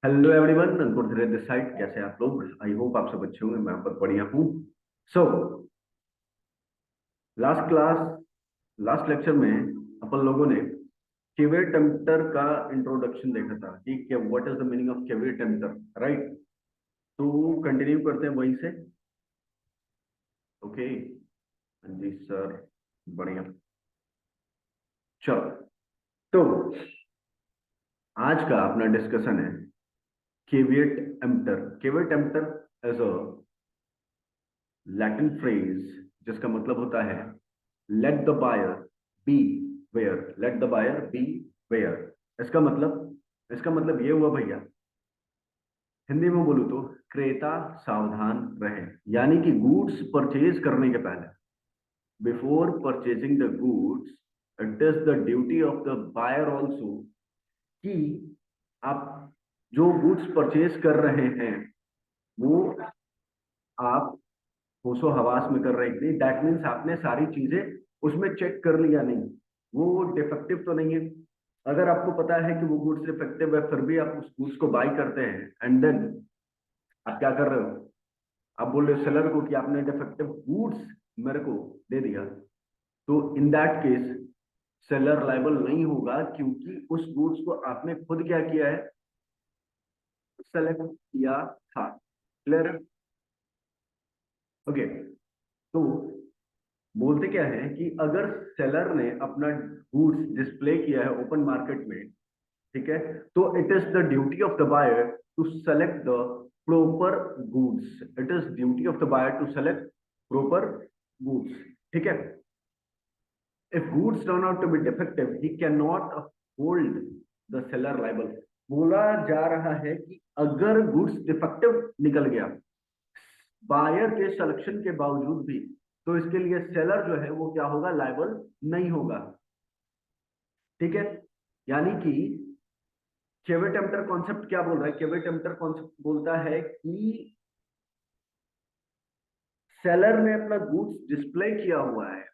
Hello everyone, अंकुर धीरे this side. कैसे हैं आप लोग? आई होप आप सब अच्छे होंगे। मैं पर बढ़िया हूँ। So last class last lecture में अपन लोगों ने केवे टेम्पटर का इंट्रोडक्शन देखा था कि क्या what is the meaning of केवे टेम्पटर, राइट? तो कंटिन्यू करते हैं वहीं से। ओके। हाँ जी सर, बढ़िया। चलो, तो आज का अपना डिस्कशन है caveat emptor. Caveat emptor as a Latin phrase जिसका मतलब होता है let the buyer beware. Let the buyer beware. इसका मतलब ये हुआ भैया, हिंदी में बोलूं तो क्रेता सावधान रहे। यानी कि गुड्स परचेज करने के पहले, before purchasing the goods, it is the duty of the buyer also कि आप जो गुड्स परचेज कर रहे हैं वो आप होशो हवास में कर रहे हैं कि नहीं। दैट मीन्स आपने सारी चीजें उसमें चेक कर लिया नहीं, वो डिफेक्टिव तो नहीं है। अगर आपको पता है कि वो गुड्स डिफेक्टिव है फिर भी आप उस गुड्स को बाई करते हैं, एंड देन आप क्या कर रहे हो? आप बोल रहे हो सेलर को कि आपने डिफेक्टिव गुड्स मेरे को दे दिया, तो in that case seller liable नहीं होगा, क्योंकि उस गुड्स को आपने खुद क्या किया है? सेलेक्ट किया था। क्लियर? ओके। तो बोलते क्या है कि अगर सेलर ने अपना गुड्स डिस्प्ले किया है ओपन मार्केट में, ठीक है, तो it is the duty of the buyer to select the proper goods. It is duty of the buyer to select proper goods. ठीक है। If goods turn out to be defective he can not hold the seller liable. बोला जा रहा है कि अगर goods defective निकल गया बायर के सिलेक्शन के बावजूद भी, तो इसके लिए सेलर जो है वो क्या होगा? लायबल नहीं होगा। ठीक है। यानी कि केवे टेम्पटर कॉन्सेप्ट क्या बोल रहा है? केवे टेम्पटर कॉन्सेप्ट बोलता है कि सेलर ने अपना गुड्स डिस्प्ले किया हुआ है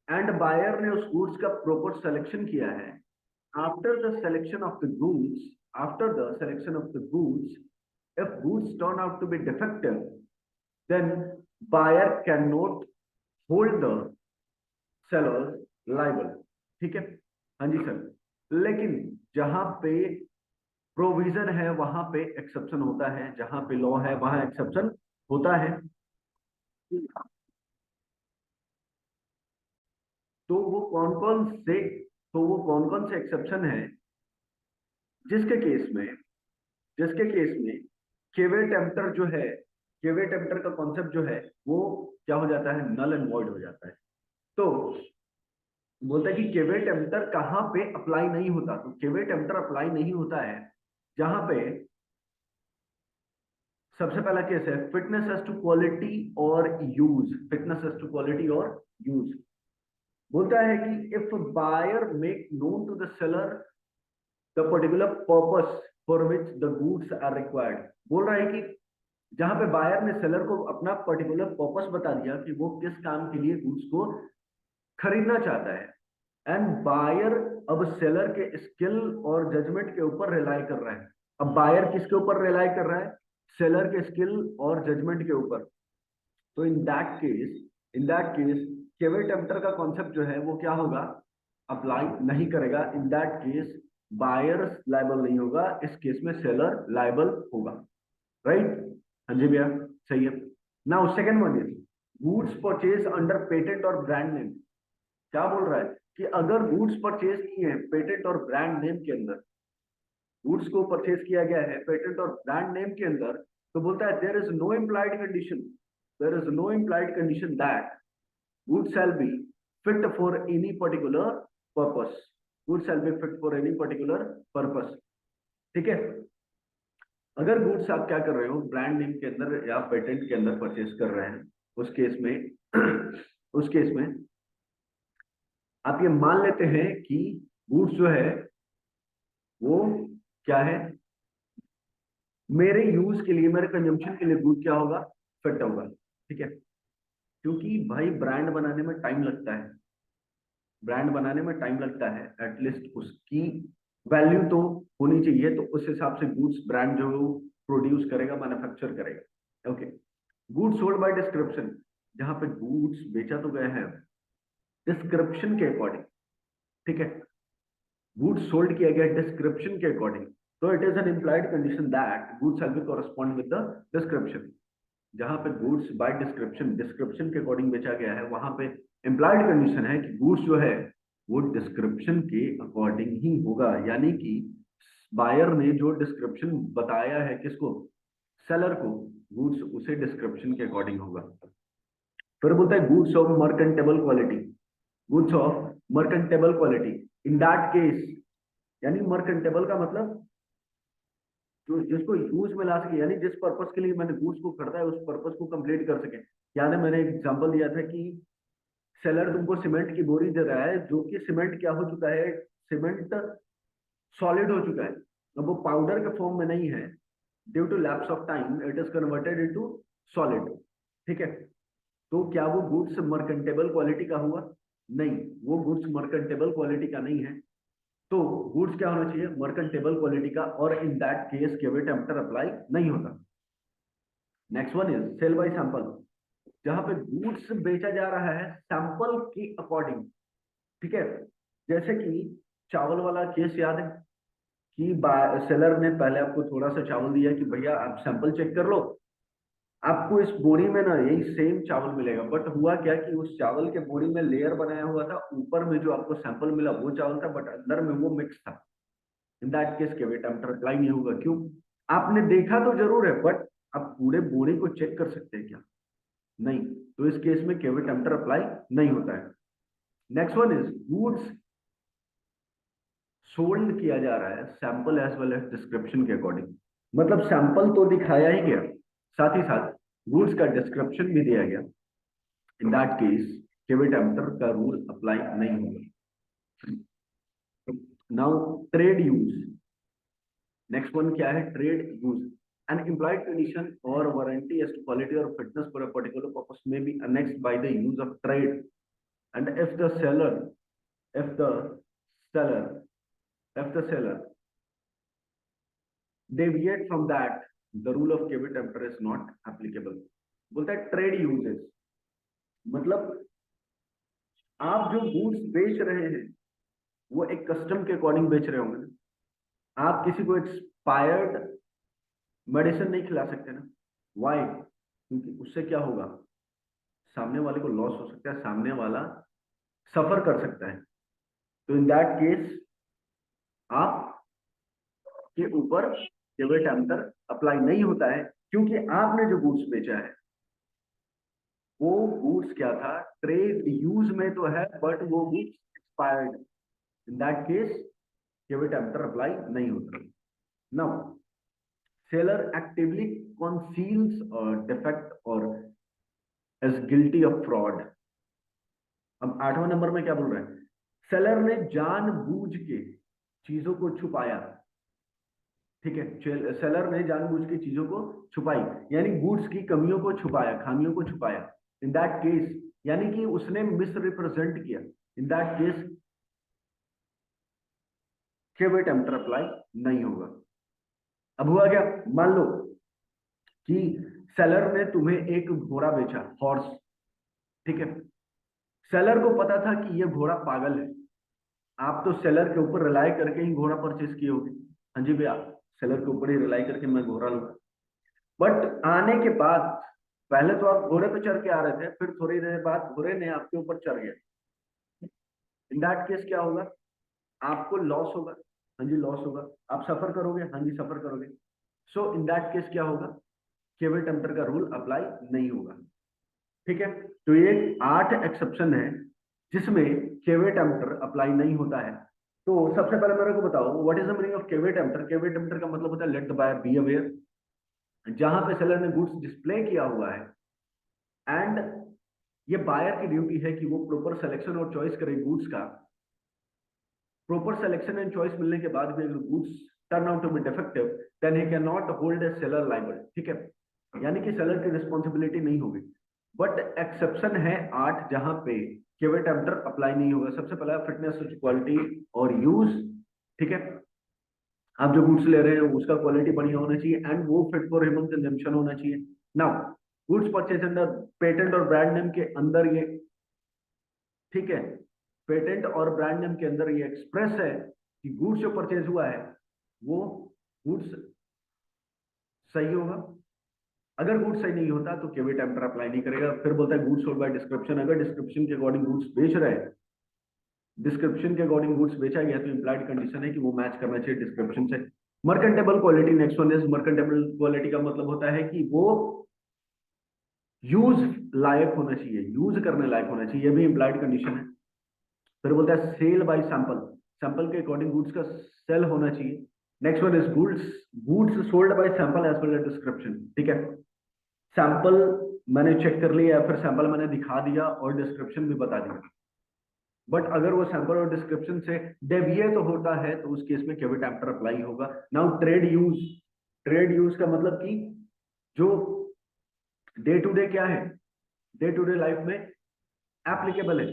एंड बायर ने उस गुड्स का प्रॉपर सिलेक्शन किया है। After the selection of the goods, after the selection of the goods, if goods turn out to be defective, then buyer cannot hold the seller liable। ठीक है। हाँ जी sir. लेकिन जहां पे प्रोविजन है वहां पे एक्सेप्शन होता है, जहां पे लॉ है वहां एक्सेप्शन होता है। तो वो कौन कौन से तो वो कौन कौन से एक्सेप्शन है जिसके केस में जिसके केस में केवे टेम्पटर जो है, केवे टेम्पटर का कॉन्सेप्ट जो है वो क्या हो जाता है? नल एंड वॉइड हो जाता है। तो बोलता है कि केवे टेम्पटर कहाँ पे अप्लाई नहीं होता? तो केवे टेम्पटर अप्लाई नहीं होता है जहां पे सबसे पहला केस है फिटनेस एज टू क्वालिटी और use. Fitness as to quality और यूज बोलता है कि if buyer make known to the seller the particular purpose for which the goods are required. बोल रहा है कि जहां पे बायर ने सेलर को अपना पर्टिकुलर पर्पस बता दिया कि वो किस काम के लिए गुड्स को खरीदना चाहता है, एंड बायर अब सेलर के स्किल और जजमेंट के ऊपर रिलाई कर रहा है। अब बायर किसके ऊपर रिलाई कर रहा है? सेलर के स्किल और जजमेंट के ऊपर। तो in that case caveat emptor का कॉन्सेप्ट जो है वो क्या होगा? अप्लाई नहीं करेगा। In that case buyer liable नहीं होगा, इस केस में सेलर लायबल होगा। राइट? हाँ जी भैया, सही है। Now second one is goods purchase under patent और ब्रांड नेम। क्या बोल रहा है कि अगर गुड्स परचेज किए हैं पेटेंट और ब्रांड नेम के अंदर, गुड्स को परचेज किया गया है पेटेंट और ब्रांड नेम के अंदर, तो बोलता है there is no implied condition, there is no implied condition that goods shall be fit for any particular purpose. Goods shall be fit for any particular purpose. ठीक है। अगर गुड्स आप क्या कर रहे हो ब्रांड नेम के अंदर या पेटेंट के अंदर परचेज कर रहे हैं, उस केस में उस केस में आप ये मान लेते हैं कि गुड्स जो है वो क्या है? मेरे यूज के लिए, मेरे कंजम्पशन के लिए गुड क्या होगा? फिट होगा। ठीक है। क्योंकि भाई ब्रांड बनाने में टाइम लगता है, ब्रांड बनाने में टाइम लगता है, एटलीस्ट उसकी वैल्यू तो होनी चाहिए, तो उस हिसाब से गुड्स ब्रांड जो प्रोड्यूस करेगा, मैन्युफैक्चर करेगा। Okay, goods sold bye description, जहां पे गुड्स बेचा तो गया है डिस्क्रिप्शन के अकॉर्डिंग, ठीक है, गुड्स सोल्ड किया गया डिस्क्रिप्शन के अकॉर्डिंग, तो it is an implied condition that goods have be correspond with the description. जहां पे गुड्स बाय डिस्क्रिप्शन, डिस्क्रिप्शन के अकॉर्डिंग बेचा गया है, वहां पे इम्प्लाइड कंडीशन है कि गुड्स जो है वो डिस्क्रिप्शन के अकॉर्डिंग ही होगा, यानी कि बायर ने जो डिस्क्रिप्शन बताया है किसको, सेलर को, गुड्स उसे डिस्क्रिप्शन के अकॉर्डिंग होगा। फिर बोलता है goods of merchantable quality, goods of merchantable quality, in that case, यानी मर्केंटेबल का मतलब जो जिसको यूज में ला सके, यानी जिस पर्पस के लिए मैंने गुड्स को खरीदा है उस पर्पस को कंप्लीट कर सके। याद है मैंने एक एग्जांपल दिया था कि सेलर तुमको सीमेंट की बोरी दे रहा है, जो कि सीमेंट क्या हो चुका है, सीमेंट सॉलिड हो चुका है, अब वो पाउडर के फॉर्म में नहीं है, due to lapse of time it is converted into solid, ठीक है। तो क्या वो गुड्स मर्केंटेबल क्वालिटी का हुआ? नहीं, वो गुड्स मर्केंटेबल क्वालिटी का नहीं है। तो गुड्स क्या होना चाहिए, मर्केंटेबल क्वालिटी का, और in that case caveat emptor apply नहीं होता। Next one is sale by sample, जहां पे गुड्स बेचा जा रहा है सैंपल की अकॉर्डिंग, ठीक है। जैसे कि चावल वाला केस याद है कि सेलर ने पहले आपको थोड़ा सा चावल दिया कि भैया आप सैंपल चेक कर लो, आपको इस बोरी में ना यही सेम चावल मिलेगा, बट हुआ क्या कि उस चावल के बोरी में लेयर बनाया हुआ था, ऊपर में जो आपको सैंपल मिला वो चावल था, बट अंदर में वो मिक्स था। इन that case caveat emptor apply नहीं होगा। क्यों? आपने देखा तो जरूर है, बट आप पूरे बोरी को चेक कर सकते हैं क्या? नहीं, तो इस केस में केवे टेम्परेचर अप्लाई नहीं होता है। Next one is goods sold किया जा रहा है sample as well as description के अकॉर्डिंग, मतलब सैंपल तो दिखाया ही गया, साथ ही साथ गुड्स का डिस्क्रिप्शन भी दिया गया। इन दैट केस केवे टेम्परेचर का रूल अप्लाई नहीं होगा। Now trade use, next one क्या है, trade use, an implied condition or warranty as to quality or fitness for a particular purpose may be annexed by the use of trade, and if the seller if the seller if the seller deviate from that, the rule of केवे temperature is not applicable। बोलता है trade uses, मतलब आप जो goods बेच रहे हैं वो एक कस्टम के अकॉर्डिंग बेच रहे होंगे ना, आप किसी को एक्सपायर्ड मेडिसिन नहीं खिला सकते ना। वाई? क्योंकि उससे क्या होगा, सामने वाले को लॉस हो सकता है, सामने वाला सफर कर सकता है। तो इन दैट केस आप के ऊपर केवे टेम्परेचर अप्लाई नहीं होता है, क्योंकि आपने जो गुड्स बेचा है वो गुड्स क्या था, ट्रेड यूज में तो है, बट वो goods expired. In that case caveat emptor apply नहीं होता। Now seller actively conceals a defect or is guilty of fraud। अब 8वां नंबर में क्या बोल रहे हैं, सेलर ने जानबूझ के चीजों को छुपाया, ठीक है, सेलर ने जानबूझ के चीजों को छुपाई, यानी गुड्स की कमियों को छुपाया, खामियों को छुपाया। इन दैट केस, यानी कि उसने मिस रिप्रेजेंट किया, इन that case caveat emptor apply नहीं होगा। अब हुआ क्या, मान लो कि सेलर ने तुम्हें एक घोड़ा बेचा, हॉर्स, ठीक है, सेलर को पता था कि ये घोड़ा पागल है, आप तो सेलर के ऊपर रिलाई करके ही घोड़ा परचेज किए होगे, हाँ जी भैया सेलर के ऊपर ही रिलाई करके मैं घोड़ा लूंगा, बट आने के बाद पहले तो आप घोड़े पे चढ़ के आ रहे थे, फिर थोड़ी देर बाद घोड़े ने आपके ऊपर चढ़ गया। इन दैट केस क्या होगा, आपको लॉस होगा, हाँ जी लॉस होगा, आप सफर करोगे, हाँ जी सफर करोगे। सो इन दैट केस क्या होगा, केवे टेम्परेचर का रूल अप्लाई नहीं होगा, ठीक है। तो ये 8 एक्सेप्शन है जिसमें केवे टेम्परेचर अप्लाई नहीं होता है। तो सबसे पहले मेरे को बताओ what is the meaning of caveat emptor. Caveat emptor का मतलब होता है let the buyer be aware, जहां पे सेलर ने गुड्स डिस्प्ले किया हुआ है एंड ये बायर की ड्यूटी है कि वो प्रॉपर सिलेक्शन और चॉइस करे गुड्स का। प्रॉपर सिलेक्शन एंड चॉइस मिलने के बाद भी अगर goods turn out to be defective then he can not hold a seller liable, ठीक है, यानी कि सेलर की रिस्पॉन्सिबिलिटी नहीं होगी। बट एक्सेप्शन है 8 जहां पे केवे टेम्परेचर अप्लाई नहीं होगा। सबसे पहला फिटनेस, क्वालिटी और यूज, ठीक है। आप जो गुड्स ले रहे हैं उसका क्वालिटी बढ़िया होना चाहिए एंड वो फिट फॉर ह्यूमन कंजम्पशन होना चाहिए। Now goods purchase under patent और ब्रांड नेम के अंदर ये, ठीक है, पेटेंट और ब्रांड नेम के अंदर ये एक्सप्रेस है कि गुड्स जो परचेज हुआ है वो गुड्स सही होगा। अगर गुड्स सही नहीं होता तो केवी टेम्पर अप्लाई नहीं करेगा। फिर बोलता है गुड्स सोल्ड बाय डिस्क्रिप्शन, अगर डिस्क्रिप्शन के अकॉर्डिंग गुड्स बेच रहे हैं, डिस्क्रिप्शन के अकॉर्डिंग गुड्स बेचा गया तो इंप्लाइड कंडीशन है कि वो मैच करना चाहिए डिस्क्रिप्शन से। Merchantable quality, next one is merchantable quality का मतलब होता है कि वो यूज लायक होना चाहिए, यूज करने लायक होना चाहिए, ये भी इंप्लाइड कंडीशन है। फिर बोलता है सेल बाय सैंपल, सैंपल के अकॉर्डिंग गुड्स का सेल होना चाहिए। Next one is goods, goods sold by sample as per description, ठीक है। सैंपल मैंने चेक कर लिया, फिर सैंपल मैंने दिखा दिया और डिस्क्रिप्शन भी बता दिया, बट अगर वो सैंपल और डिस्क्रिप्शन से डेविएट होता है तो उस केस में केवी टेम्पर अप्लाई होगा। Now trade use, trade use का मतलब कि जो डे टू डे क्या है, डे टू डे लाइफ में एप्लीकेबल है,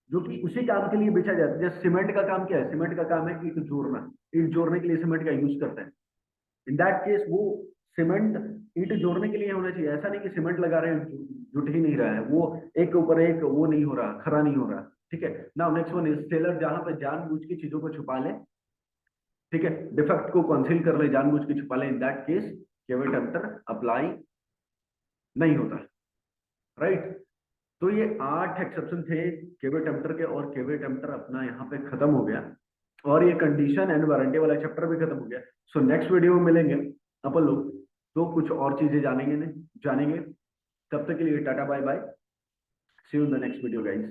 जो कि उसी काम के लिए बेचा जाता है। जैसे सीमेंट का काम क्या है, सीमेंट का काम है ईंट जोड़ना, ईंट जोड़ने के लिए सीमेंट का यूज करते हैं। इन दैट केस वो सीमेंट ईंट जोड़ने के लिए होना चाहिए, ऐसा नहीं कि सीमेंट लगा रहे हैं जुट ही नहीं रहा है, वो एक के ऊपर एक वो नहीं हो रहा, खरा नहीं हो रहा, ठीक है। Now next one is seller, जहां पे जानबूझ की चीजों को छुपा ले, ठीक है, डिफेक्ट को कंसील कर ले, जानबूझ के छुपा ले, in that case caveat emptor apply नहीं होता, राइट। तो ये 8 एक्सेप्शन थे केवी टेम्पर के, और केवी टेम्पर अपना यहाँ पे खत्म हो गया, और ये कंडीशन एंड वारंटी वाला चैप्टर भी खत्म हो गया। सो नेक्स्ट वीडियो में मिलेंगे अपन लोग, तो कुछ और चीजें जानेंगे, तब तक के लिए tata bye bye, see you in the next video guys.